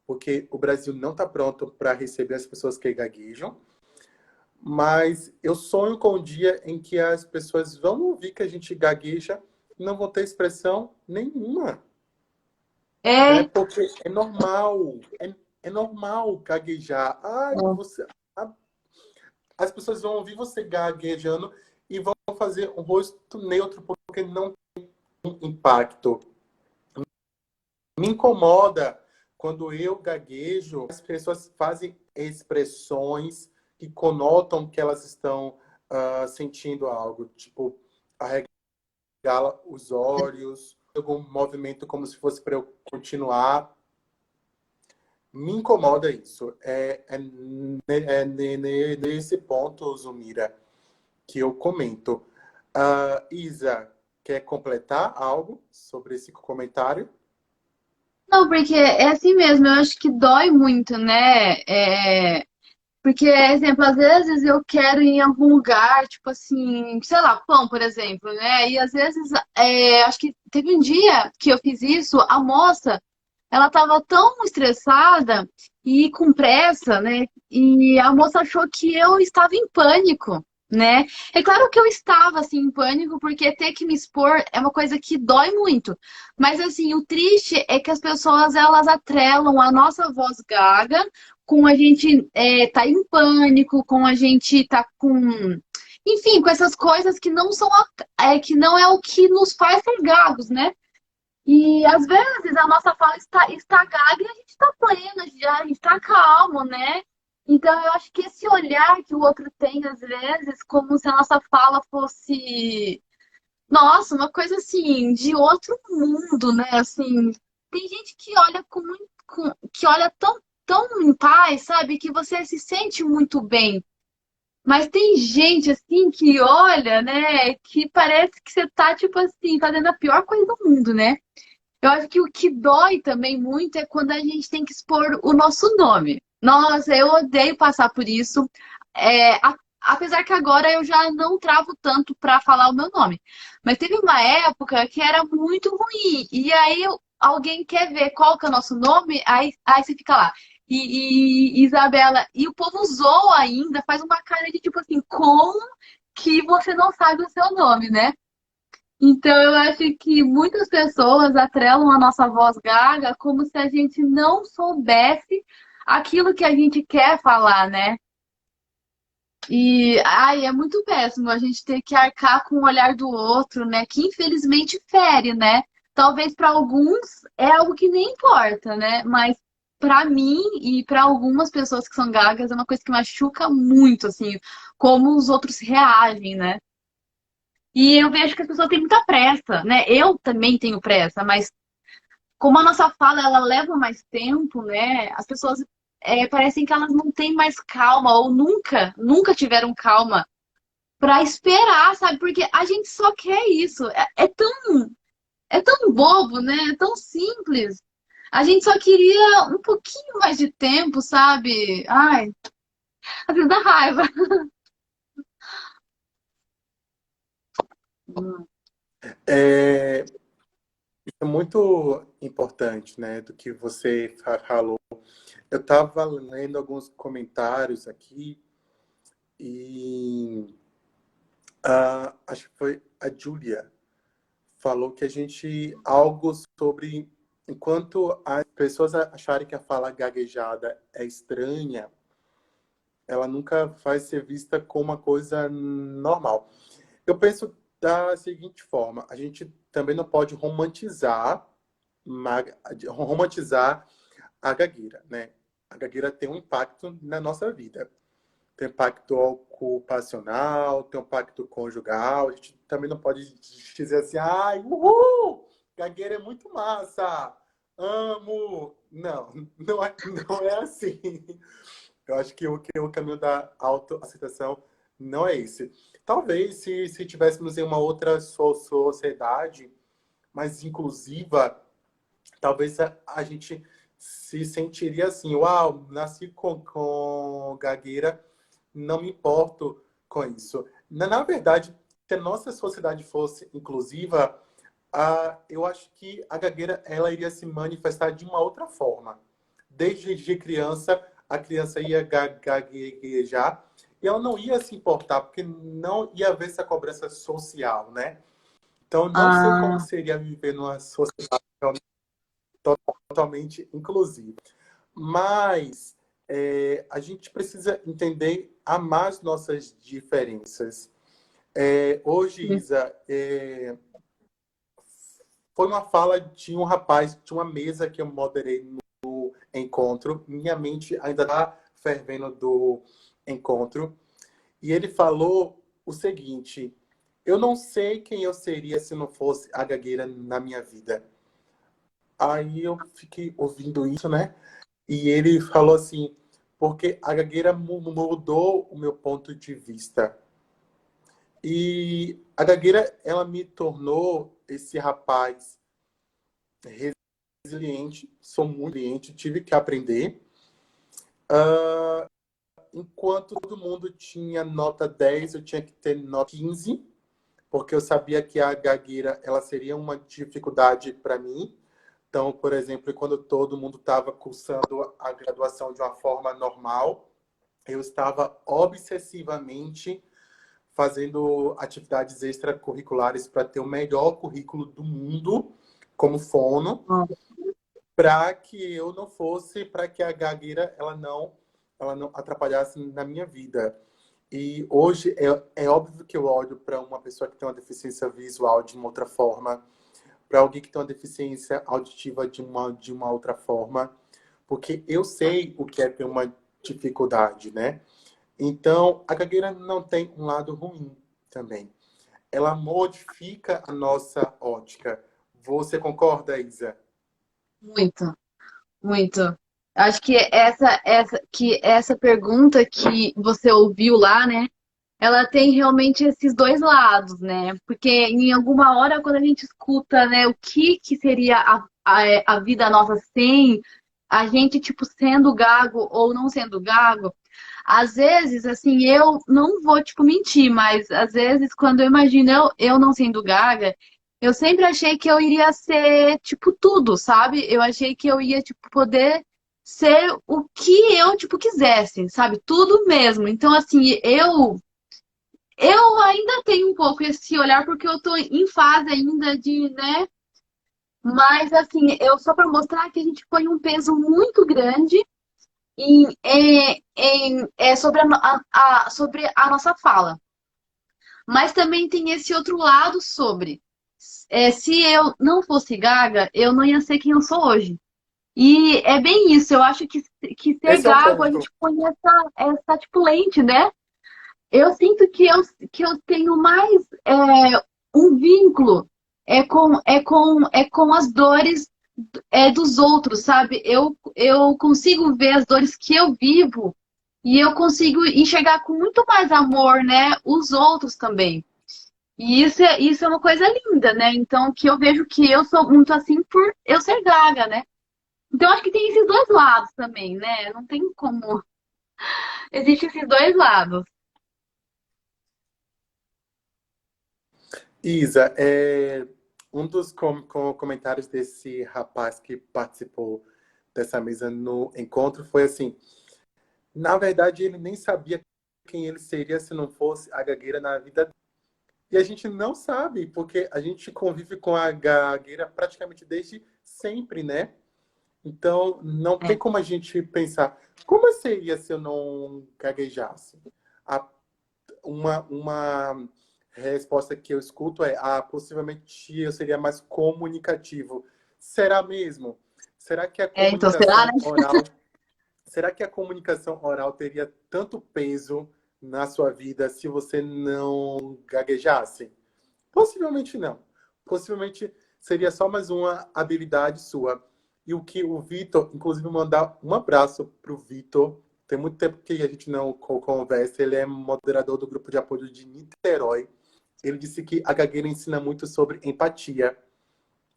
porque o Brasil não está pronto para receber as pessoas que gaguejam. Mas eu sonho com o dia em que as pessoas vão ouvir que a gente gagueja e não vão ter expressão nenhuma. Né? é, Porque é normal. É normal gaguejar. As pessoas vão ouvir você gaguejando e vão fazer um rosto neutro porque não tem impacto. Me incomoda quando eu gaguejo, as pessoas fazem expressões que conotam que elas estão sentindo algo, tipo arregala os olhos, algum movimento como se fosse para eu continuar. Me incomoda isso. Nesse ponto, Zumira, que eu comento. Isa, quer completar algo sobre esse comentário? não, porque é assim mesmo, eu acho que dói muito, né? Porque, exemplo, às vezes eu quero ir em algum lugar, tipo assim, sei lá, pão, por exemplo, né? E às vezes, acho que teve um dia que eu fiz isso, a moça, ela tava tão estressada e com pressa, né? E a moça achou que eu estava em pânico, né? É claro que eu estava, assim, em pânico, porque ter que me expor é uma coisa que dói muito. Mas, assim, o triste é que as pessoas, elas atrelam a nossa voz gaga com a gente tá em pânico, com a gente tá com, enfim, com essas coisas que não são que não é o que nos faz ser gagos, né? E às vezes a nossa fala está gaga e a gente está plena, já, a gente está calmo, né? Então eu acho que esse olhar que o outro tem, às vezes, como se a nossa fala fosse, nossa, uma coisa assim, de outro mundo, né? Assim, tem gente que olha que olha tão em paz, sabe? Que você se sente muito bem. Mas tem gente assim que olha, né? Que parece que você tá, tipo assim, fazendo a pior coisa do mundo, né? Eu acho que o que dói também muito é quando a gente tem que expor o nosso nome. Nossa, eu odeio passar por isso. Apesar que agora eu já não travo tanto para falar o meu nome. Mas teve uma época que era muito ruim. E aí alguém quer ver qual que é o nosso nome, aí você fica lá. E Isabela, e o povo zoa ainda, faz uma cara de tipo assim, como que você não sabe o seu nome, né? Então, eu acho que muitas pessoas atrelam a nossa voz gaga como se a gente não soubesse aquilo que a gente quer falar, né? E, ai, é muito péssimo a gente ter que arcar com o olhar do outro, né? Que infelizmente fere, né? Talvez para alguns é algo que nem importa, né? Mas para mim e para algumas pessoas que são gagas é uma coisa que machuca muito, assim, como os outros reagem, né? E eu vejo que as pessoas têm muita pressa, né? Eu também tenho pressa, mas como a nossa fala ela leva mais tempo, né? As pessoas parecem que elas não têm mais calma ou nunca tiveram calma para esperar, sabe? Porque a gente só quer isso. É tão bobo, né? É tão simples. A gente só queria um pouquinho mais de tempo, sabe? Ai, às vezes dá raiva. É, é muito importante, né, do que você falou. Eu estava lendo alguns comentários aqui e acho que foi a Júlia falou que a gente algo sobre enquanto as pessoas acharem que a fala gaguejada é estranha, ela nunca vai ser vista como uma coisa normal. Eu penso da seguinte forma: a gente também não pode ma- romantizar a gagueira, né? A gagueira tem um impacto na nossa vida. Tem impacto ocupacional, tem impacto conjugal. A gente também não pode dizer assim, ai, uhul, gagueira é muito massa, amo. Não, não é assim. Eu acho que o caminho da autoaceitação não é esse. Talvez se tivéssemos em uma outra sociedade mais inclusiva, talvez a gente se sentiria assim, uau, nasci com gagueira, não me importo com isso. Na verdade, se a nossa sociedade fosse inclusiva, eu acho que a gagueira ela iria se manifestar de uma outra forma. Desde de criança, a criança ia gaguejar e ela não ia se importar, porque não ia haver essa cobrança social, né? Então, eu não sei como Ah, seria viver numa sociedade totalmente inclusiva. Mas a gente precisa entender amar as nossas diferenças. Hoje, Isa, foi uma fala de um rapaz, de uma mesa que eu moderei no encontro. Minha mente ainda está fervendo do encontro. E ele falou o seguinte: eu não sei quem eu seria se não fosse a gagueira na minha vida. Aí eu fiquei ouvindo isso, né? E ele falou assim, porque a gagueira mudou o meu ponto de vista. E a gagueira, ela me tornou esse rapaz resiliente, sou muito resiliente, tive que aprender. enquanto todo mundo tinha nota 10, eu tinha que ter nota 15, porque eu sabia que a gagueira ela seria uma dificuldade para mim. Então, por exemplo, quando todo mundo estava cursando a graduação de uma forma normal, eu estava obsessivamente fazendo atividades extracurriculares para ter o melhor currículo do mundo como fono, para que eu não fosse, para que a gagueira ela não atrapalhasse na minha vida. E hoje é óbvio que eu olho para uma pessoa que tem uma deficiência visual de uma outra forma, para alguém que tem uma deficiência auditiva de uma outra forma, porque eu sei o que é ter uma dificuldade, né? Então, a gagueira não tem um lado ruim também. Ela modifica a nossa ótica. Você concorda, Isa? Muito, muito. Acho que essa pergunta que você ouviu lá, né? Ela tem realmente esses dois lados, né? Porque em alguma hora, quando a gente escuta, né, o que seria a vida nossa sem a gente, tipo, sendo gago ou não sendo gago, às vezes, assim, eu não vou, tipo, mentir, mas às vezes, quando eu imagino eu não sendo gaga, eu sempre achei que eu iria ser, tipo, tudo, sabe? Eu achei que eu ia, tipo, poder ser o que eu, tipo, quisesse, sabe? Tudo mesmo. Então, assim, eu ainda tenho um pouco esse olhar porque eu tô em fase ainda de, né? Mas assim, eu só para mostrar que a gente põe um peso muito grande sobre sobre a nossa fala. Mas também tem esse outro lado sobre se eu não fosse gaga, eu não ia ser quem eu sou hoje. E é bem isso, eu acho que ser Esse é o gago a ponto. gente põe essa tipo lente, né? Eu sinto que eu tenho mais um vínculo é com as dores dos outros, sabe? Eu consigo ver as dores que eu vivo e eu consigo enxergar com muito mais amor, né, os outros também. E isso é uma coisa linda, né? Então, que eu vejo que eu sou muito assim por eu ser gaga, né? Então, acho que tem esses dois lados também, né? Não tem como. Existem esses dois lados. Isa, um dos comentários desse rapaz que participou dessa mesa no encontro foi assim: na verdade, ele nem sabia quem ele seria se não fosse a gagueira na vida dele. E a gente não sabe, porque a gente convive com a gagueira praticamente desde sempre, né? Então, não tem É. como a gente pensar, como seria se eu não gaguejasse? A- uma resposta que eu escuto é, possivelmente eu seria mais comunicativo. Será mesmo? Será que a Então, será, né? comunicação oral, será que a comunicação oral teria tanto peso na sua vida se você não gaguejasse? Possivelmente não. Possivelmente seria só mais uma habilidade sua. E o que o Vitor, inclusive, mandar um abraço para o Vitor. Tem muito tempo que a gente não conversa. Ele é moderador do grupo de apoio de Niterói. Ele disse que a gagueira ensina muito sobre empatia.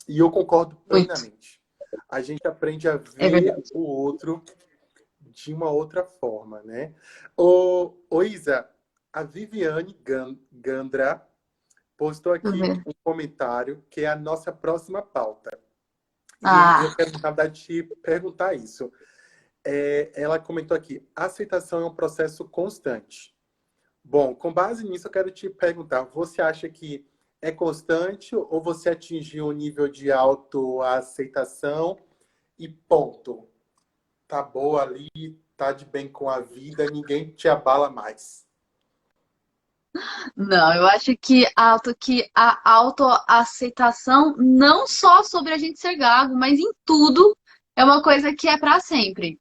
E eu concordo Muito. plenamente. A gente aprende a É ver verdade. o outro de uma outra forma, né? Ô Isa, a Viviane Gandra postou Deixa eu aqui ver. um comentário que é a nossa próxima pauta. E eu Ah, quero, na verdade, te perguntar isso. Ela comentou aqui, aceitação é um processo constante. Bom, com base nisso, eu quero te perguntar, você acha que é constante ou você atingiu um nível de autoaceitação e ponto? Tá boa ali, tá de bem com a vida, ninguém te abala mais. não, eu acho que a autoaceitação, não só sobre a gente ser gago, mas em tudo, é uma coisa que é para sempre.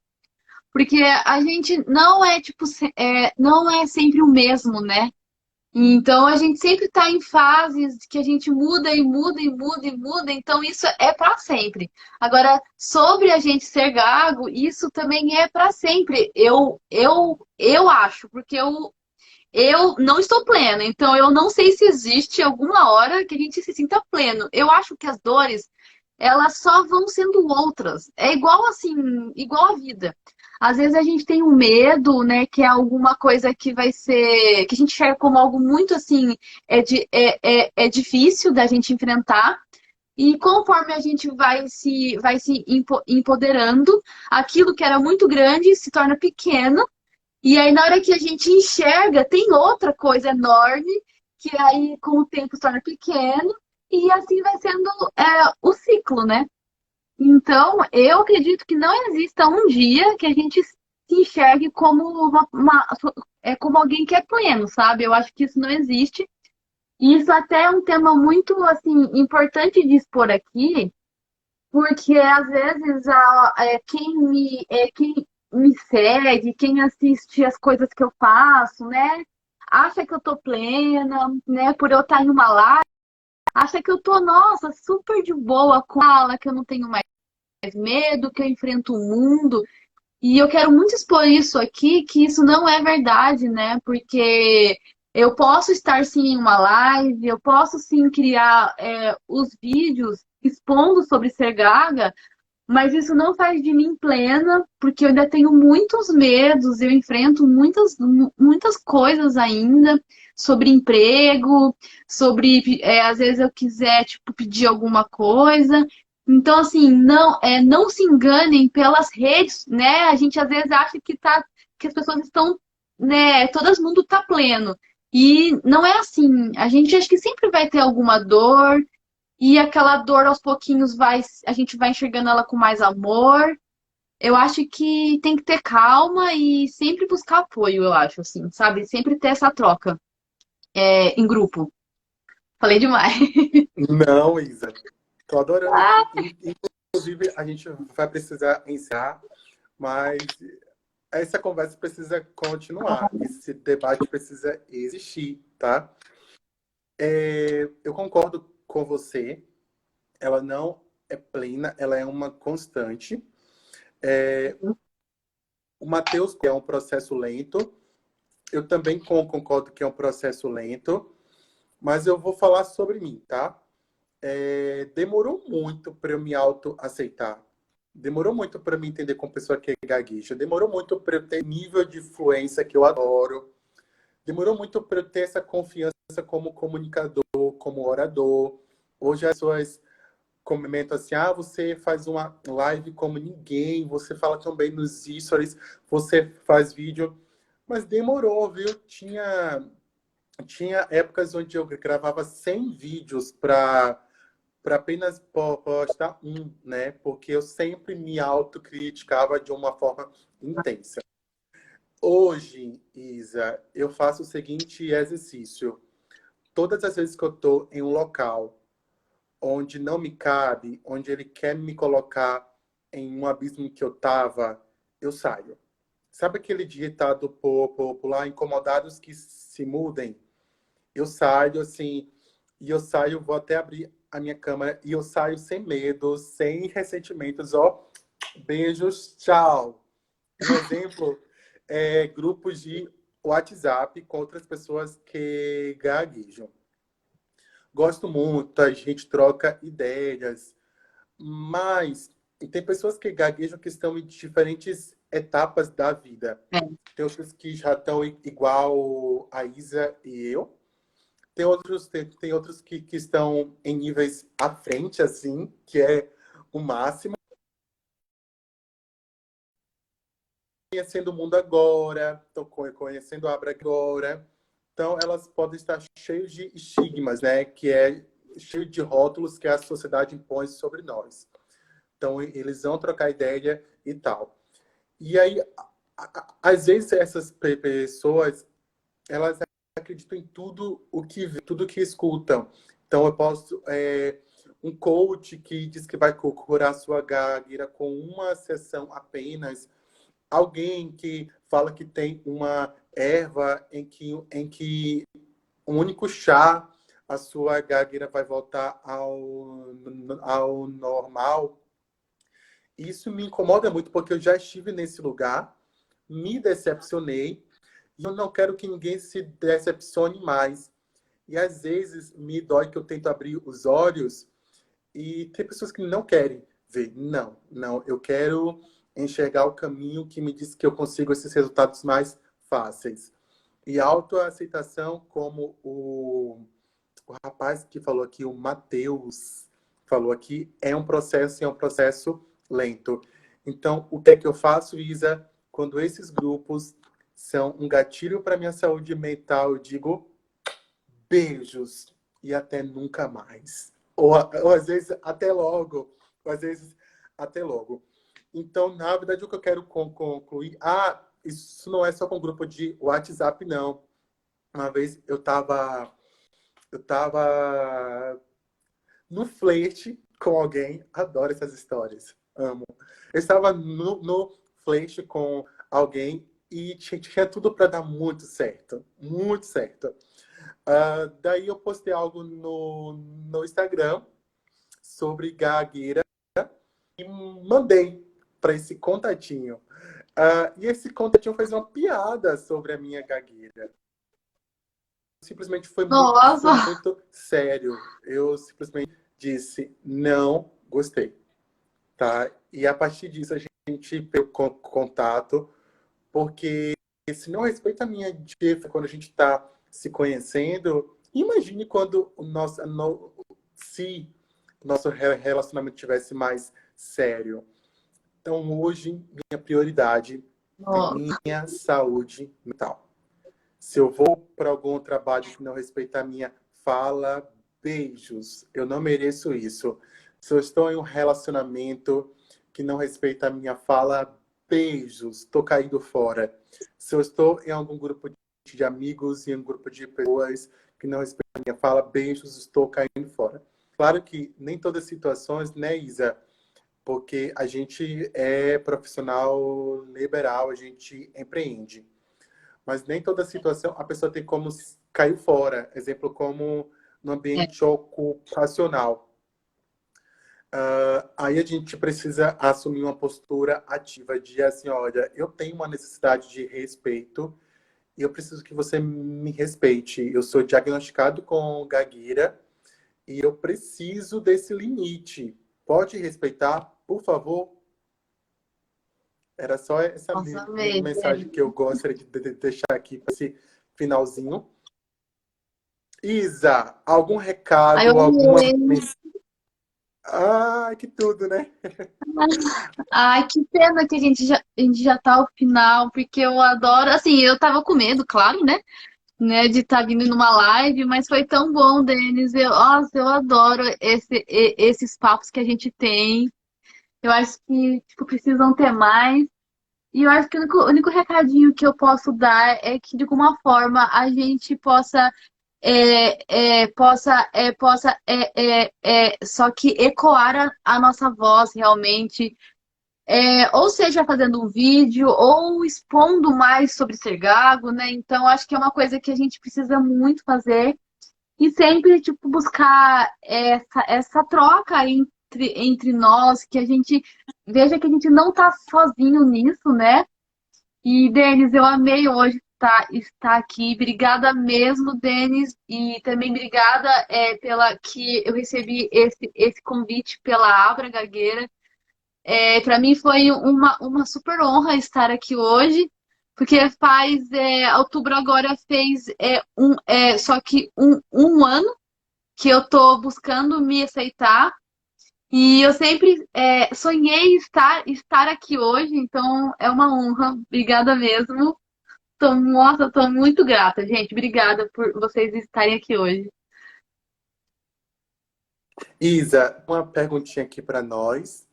Porque a gente não é, tipo, não é sempre o mesmo, né? Então a gente sempre tá em fases que a gente muda e muda e muda e muda, então isso é para sempre. Agora, sobre a gente ser gago, isso também é para sempre. Eu acho, porque eu não estou plena, então eu não sei se existe alguma hora que a gente se sinta pleno. Eu acho que as dores, elas só vão sendo outras. É igual assim, igual a vida. Às vezes a gente tem um medo, né, que é alguma coisa que vai ser, que a gente enxerga como algo muito assim, é difícil da gente enfrentar. E conforme a gente vai se empoderando, aquilo que era muito grande se torna pequeno. E aí, na hora que a gente enxerga, tem outra coisa enorme, que aí com o tempo se torna pequeno. E assim vai sendo o ciclo, né? Então, eu acredito que não exista um dia que a gente se enxergue como como alguém que é pleno, sabe? Eu acho que isso não existe. E isso até é um tema muito assim importante de expor aqui, porque às vezes quem me segue, quem assiste as coisas que eu faço, né, acha que eu tô plena, né, por eu estar em uma live, acha que eu tô, nossa, super de boa com ela, que eu não tenho mais medo, que eu enfrento o mundo. E eu quero muito expor isso aqui, que isso não é verdade, né? Porque eu posso estar sim em uma live, eu posso sim criar os vídeos expondo sobre ser gaga, mas isso não faz de mim plena, porque eu ainda tenho muitos medos, eu enfrento muitas coisas ainda sobre emprego, sobre às vezes eu quiser tipo pedir alguma coisa. Então assim, não se enganem pelas redes, né? A gente às vezes acha que as pessoas estão, né, todo mundo tá pleno. E não é assim. A gente acha que sempre vai ter alguma dor, e aquela dor aos pouquinhos a gente vai enxergando ela com mais amor. Eu acho que tem que ter calma e sempre buscar apoio, eu acho, assim, sabe? Sempre ter essa troca em grupo. Falei demais. Não, Isa. Tô adorando Ah, aqui. Inclusive, a gente vai precisar encerrar, mas essa conversa precisa continuar. Esse debate precisa existir, tá? Eu concordo com você. Ela não é plena, ela é uma constante. O Matheus, que é um processo lento. Eu também concordo que é um processo lento, mas eu vou falar sobre mim, tá? Demorou muito para eu me autoaceitar. Demorou muito para me entender como pessoa que é gagueja. Demorou muito para eu ter nível de fluência que eu adoro. Demorou muito para eu ter essa confiança como comunicador, como orador. Hoje as pessoas comentam assim, você faz uma live como ninguém, você fala também nos stories, você faz vídeo. Mas demorou, viu? Tinha épocas onde eu gravava 100 vídeos para apenas postar um, né? Porque eu sempre me autocriticava de uma forma intensa. Hoje, Isa, eu faço o seguinte exercício. Todas as vezes que eu estou em um local onde não me cabe, onde ele quer me colocar em um abismo que eu estava, eu saio. Sabe aquele ditado popular, incomodados que se mudem? Eu saio assim, e eu saio, vou até abrir a minha câmera, e eu saio sem medo, sem ressentimentos, ó, beijos, tchau. Um exemplo é grupos de WhatsApp com outras pessoas que gaguejam. Gosto muito, a gente troca ideias, mas tem pessoas que gaguejam que estão em diferentes etapas da vida. Tem outros que já estão igual a Isa e eu. Tem outros que estão em níveis à frente, assim, que é o máximo. Conhecendo o mundo agora, estão conhecendo a Abra agora. Então, elas podem estar cheias de estigmas, né? Que é cheio de rótulos que a sociedade impõe sobre nós. Então, eles vão trocar ideia e tal. E aí, às vezes, essas pessoas, elas acreditam em tudo que escutam. Então, eu posso... um coach que diz que vai curar a sua gagueira com uma sessão apenas. Alguém que fala que tem uma erva em que um único chá a sua gagueira vai voltar ao normal. Isso me incomoda muito, porque eu já estive nesse lugar, me decepcionei, e eu não quero que ninguém se decepcione mais. E às vezes me dói que eu tento abrir os olhos e tem pessoas que não querem ver. Não, não, eu quero enxergar o caminho que me diz que eu consigo esses resultados mais fáceis. E autoaceitação, como o rapaz que falou aqui, o Matheus, falou aqui, é um processo e é um processo lento. Então, o que é que eu faço, Isa, quando esses grupos são um gatilho para minha saúde mental? Eu digo beijos e até nunca mais. Ou às vezes até logo. Ou às vezes até logo. Então, na verdade, o que eu quero concluir... isso não é só com grupo de WhatsApp, não. Uma vez eu tava no flerte com alguém. Adoro essas histórias. Amo. Eu estava no flerte com alguém e tinha tudo para dar muito certo. Muito certo. Daí eu postei algo no Instagram sobre gagueira e mandei para esse contatinho. E esse contatinho fez uma piada sobre a minha gagueira. Simplesmente foi Nossa! muito sério. Eu simplesmente disse, não gostei, tá? E a partir disso a gente pegou contato, porque se não respeita a minha dica quando a gente está se conhecendo, imagine quando se nosso relacionamento tivesse mais sério. Então, hoje, minha prioridade é Nossa. minha saúde mental. Se eu vou para algum trabalho que não respeita a minha fala, beijos, eu não mereço isso. Se eu estou em um relacionamento que não respeita a minha fala, beijos, estou caindo fora. Se eu estou em algum grupo de amigos, em um grupo de pessoas que não respeitam a minha fala, beijos, estou caindo fora. Claro que nem todas as situações, né, Isa? Porque a gente é profissional liberal, a gente empreende. Mas nem toda situação a pessoa tem como cair fora. Exemplo, como no ambiente ocupacional. Aí a gente precisa assumir uma postura ativa de assim, olha, eu tenho uma necessidade de respeito e eu preciso que você me respeite. Eu sou diagnosticado com gagueira e eu preciso desse limite. Pode respeitar, por favor? Era só essa Nossa, mensagem que eu gostaria de deixar aqui para esse finalzinho. Isa, algum Aí eu recado, alguma amei. mensagem? Ah, que tudo, né? Ai, que pena que a gente já tá ao final, porque eu adoro. Assim, eu tava com medo, claro, né, de estar vindo numa live, mas foi tão bom, Denis. Nossa, eu adoro esses papos que a gente tem. Eu acho que, tipo, precisam ter mais. E eu acho que o único recadinho que eu posso dar é que, de alguma forma, a gente só que ecoar a nossa voz realmente, ou seja, fazendo um vídeo, ou expondo mais sobre ser gago, né? Então, acho que é uma coisa que a gente precisa muito fazer e sempre, tipo, buscar essa troca entre nós, que a gente veja que a gente não tá sozinho nisso, né? E, Denis, eu amei hoje estar aqui. Obrigada mesmo, Denis. E também obrigada pela que eu recebi esse convite pela Abra Gagueira. Para mim foi uma super honra estar aqui hoje, porque outubro agora fez só que um ano que eu tô buscando me aceitar. E eu sempre sonhei estar aqui hoje, então é uma honra. Obrigada mesmo. Nossa, tô muito grata, gente. Obrigada por vocês estarem aqui hoje. Isa, uma perguntinha aqui para nós.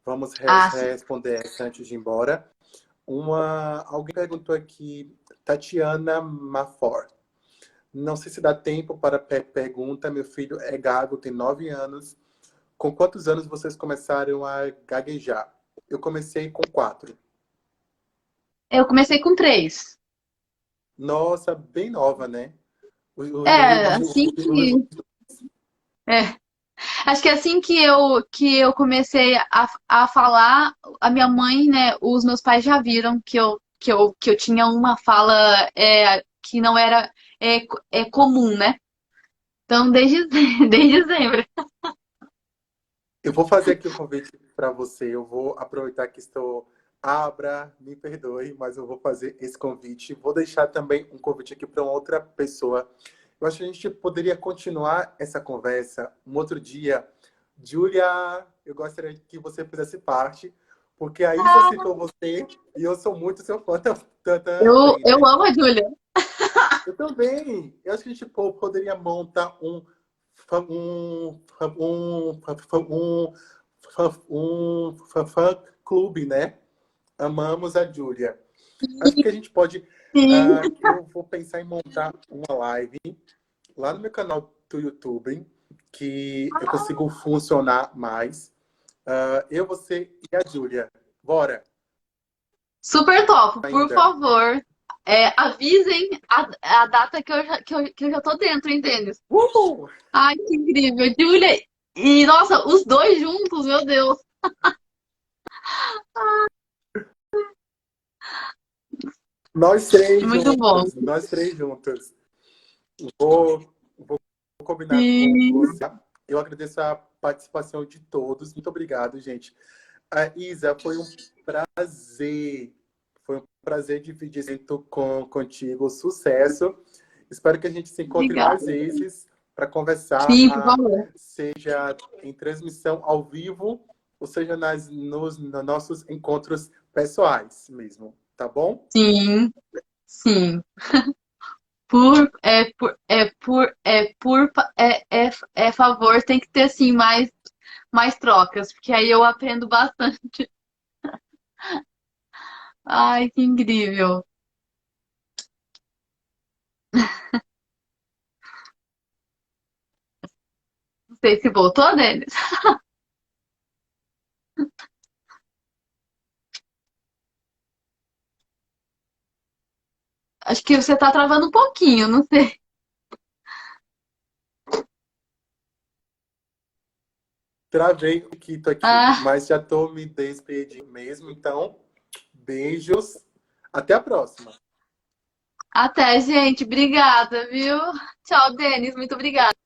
Vamos Sim. responder essa antes de ir embora. Alguém perguntou aqui, Tatiana Mafor. Não sei se dá tempo para pergunta. Meu filho é gago, tem 9 anos. Com quantos anos vocês começaram a gaguejar? Eu comecei com 4. Eu comecei com 3. Nossa, bem nova, né? É, assim que. É. Acho que assim que eu comecei a falar, a minha mãe, né, os meus pais já viram que eu tinha uma fala que não era comum, né? Então, desde, desde sempre. Eu vou fazer aqui o convite para você. Eu vou aproveitar que estou. Abra, me perdoe, mas eu vou fazer esse convite. Vou deixar também um convite aqui para uma outra pessoa. Eu acho que a gente poderia continuar essa conversa um outro dia. Júlia, eu gostaria que você fizesse parte, porque a Isa citou você e eu sou muito seu fã Eu, também, eu né? amo a Júlia. Eu também. Eu acho que a gente poderia montar um fã-clube, né? Amamos a Júlia. Acho que a gente pode. Sim, Eu vou pensar em montar uma live lá no meu canal do YouTube, que eu consigo funcionar mais. Eu, você e a Júlia. Bora, super top, por ainda. favor. Avisem a data que eu já tô dentro, entende? Uh! Ai, que incrível. Júlia e, nossa, os dois juntos, meu Deus. Nós três Muito bom. juntos. Nós três juntos. Vou combinar com Sim, você. Eu agradeço a participação de todos. Muito obrigado, gente. Isa, foi um prazer. Foi um prazer dividir esse momento contigo. Sucesso. Espero que a gente se encontre obrigada. mais vezes para conversar, Sim, por favor. seja em transmissão ao vivo, ou seja nos nossos encontros pessoais mesmo. Tá bom? Sim, sim. É favor, tem que ter assim mais trocas, porque aí eu aprendo bastante. Ai, que incrível. Não sei se voltou, Denis. Acho que você tá travando um pouquinho, não sei. Travei o Quito aqui, Ah, mas já estou me despedindo mesmo. Então, beijos. Até a próxima. até, gente. Obrigada, viu? Tchau, Denis. Muito obrigada.